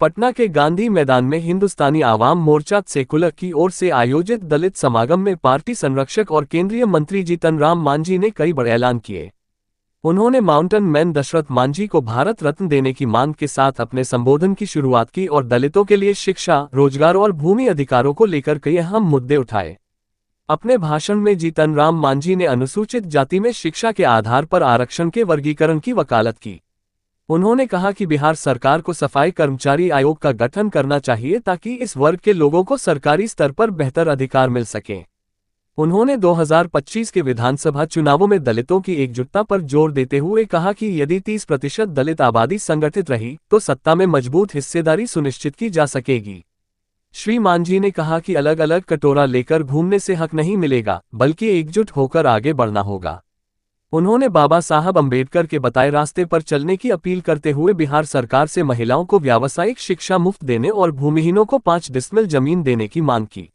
पटना के गांधी मैदान में हिंदुस्तानी आवाम मोर्चा सेकुलर की ओर से आयोजित दलित समागम में पार्टी संरक्षक और केंद्रीय मंत्री जीतन राम मांझी ने कई बड़े ऐलान किए। उन्होंने माउंटेन मैन दशरथ मांझी को भारत रत्न देने की मांग के साथ अपने संबोधन की शुरुआत की और दलितों के लिए शिक्षा, रोजगार और भूमि अधिकारों को लेकर कई अहम मुद्दे उठाए। अपने भाषण में जीतन राम मांझी ने अनुसूचित जाति में शिक्षा के आधार पर आरक्षण के वर्गीकरण की वकालत की। उन्होंने कहा कि बिहार सरकार को सफाई कर्मचारी आयोग का गठन करना चाहिए ताकि इस वर्ग के लोगों को सरकारी स्तर पर बेहतर अधिकार मिल सके। उन्होंने 2025 के विधानसभा चुनावों में दलितों की एकजुटता पर जोर देते हुए कहा कि यदि 30% दलित आबादी संगठित रही तो सत्ता में मजबूत हिस्सेदारी सुनिश्चित की जा सकेगी। श्री मांझी ने कहा कि अलग अलग कटोरा लेकर घूमने से हक नहीं मिलेगा, बल्कि एकजुट होकर आगे बढ़ना होगा। उन्होंने बाबा साहब अंबेडकर के बताए रास्ते पर चलने की अपील करते हुए बिहार सरकार से महिलाओं को व्यावसायिक शिक्षा मुफ्त देने और भूमिहीनों को 5 डिसमिल जमीन देने की मांग की।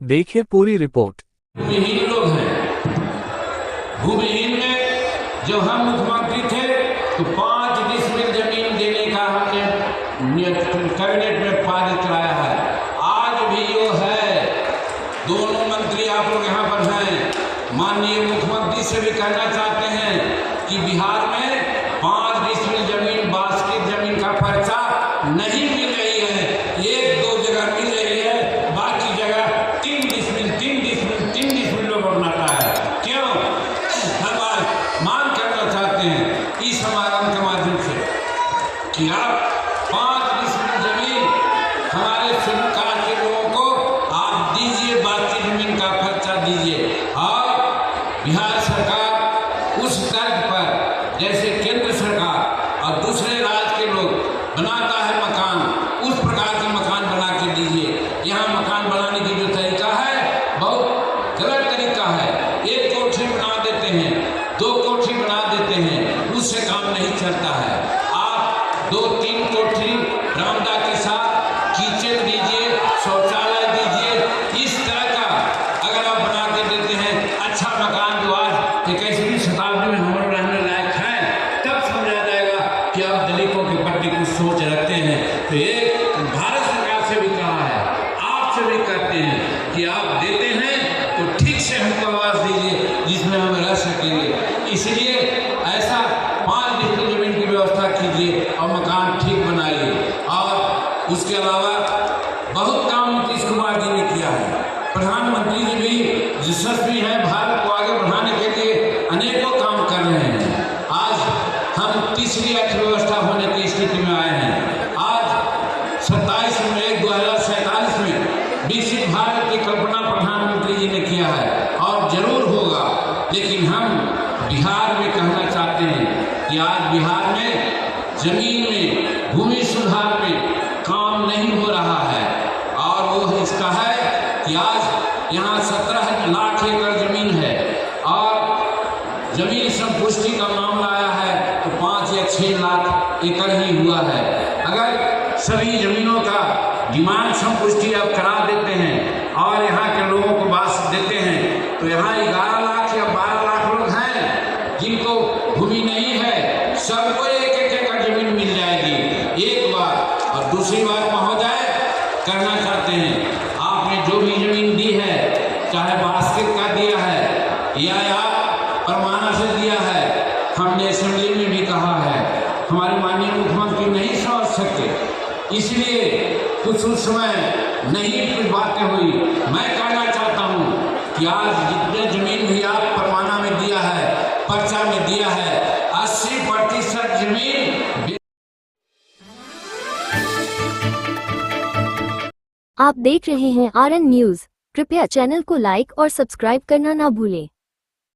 देखिए पूरी रिपोर्ट। भूमिहीन लोग हैं। भूमिहीन में जब हम मुख्यमंत्री थे तो 5 डिसमिल जमीन देने का हमने कैबिनेट में पारित कराया है। आज भी यो है। दोनों मंत्री आप लोग यहाँ पर हैं, माननीय मुख्यमंत्री से भी कहना चाहते हैं कि बिहार में 5 डिसमिल जमीन बास्केट जमीन का पर्चा नहीं मिल रही है। 1-2 जगह मिल रही है, बाकी जगह 3 डिसमिल लोग बनाता है। क्यों? हर बार मांग करना चाहते हैं इस समागम के माध्यम से कि आप 5 डिसमिल जमीन हमारे सरकार के लोगों को आप दीजिए, बास्केट जमीन का पर्चा दीजिए। और बिहार सरकार उस तर्क पर जैसे केंद्र सरकार और दूसरे राज्य के लोग बनाता है मकान, उस प्रकार के मकान बना के दीजिए। यहाँ मकान बनाने की जो तरीका है बहुत गलत तरीका है। 1 कोठी बना देते हैं, 2 कोठी बना देते हैं, उससे काम नहीं चलता है। आप 2-3 कोठी बरामदा के साथ किचन दीजिए, शौचालय दीजिए। इस तरह का अगर आप बना के देते हैं अच्छा मकान जो आज 21वीं शताब्दी में हम रहने लायक है, तब समझा जाएगा कि आप दलितों के प्रति कुछ सोच रखते हैं। तो एक भारत सरकार से भी कहा है, आपसे भी कहते हैं कि आप देते हैं तो ठीक से हमको आवास दीजिए जिसमें हम रह सकेंगे। इसलिए ऐसा 5 डिसमिल जमीन की व्यवस्था कीजिए और मकान ठीक बनाइए। और उसके अलावा बहुत काम नीतीश कुमार जी ने किया है। प्रधानमंत्री जी भी यशस्वी हैं, भारत को आगे बढ़ाने के लिए अनेकों काम कर रहे हैं। आज हम तीसरी अर्थव्यवस्था होने की स्थिति में आए हैं। आज 27 मई 2047 में विकसित भारत की कल्पना प्रधानमंत्री जी ने किया है और जरूर होगा। लेकिन हम बिहार में कहना चाहते हैं कि आज बिहार में जमीन में, भूमि सुधार में काम नहीं हो रहा है। और वो इसका है कि आज यहाँ 17 लाख एकड़ जमीन है और जमीन संपुष्टि का मामला आया है तो 5 या 6 लाख एकड़ ही हुआ है। अगर सभी जमीनों का डिमांड संपुष्टि आप करा देते हैं और यहाँ के लोगों को बास देते हैं तो यहाँ 11 लाख या 12 लाख लोग हैं जिनको भूमि नहीं है। सबको 1-1 एकड़ जमीन मिल जाएगी एक बार। और दूसरी बात महोदय कहना चाहते हैं, आपने जो भी जमीन दी है, चाहे बास्केट का दिया है या आप परमाना से दिया है, हमने असेंबली में भी कहा है, हमारे माननीय मुख्यमंत्री नहीं समझ सकते, इसलिए कुछ उस समय नहीं कुछ बातें हुई। मैं कहना चाहता हूँ कि आज जितने जमीन भी आप परमाना में दिया है, पर्चा में दिया है, 80% जमीन। आप देख रहे हैं RN न्यूज़। कृपया चैनल को लाइक और सब्सक्राइब करना ना भूलें।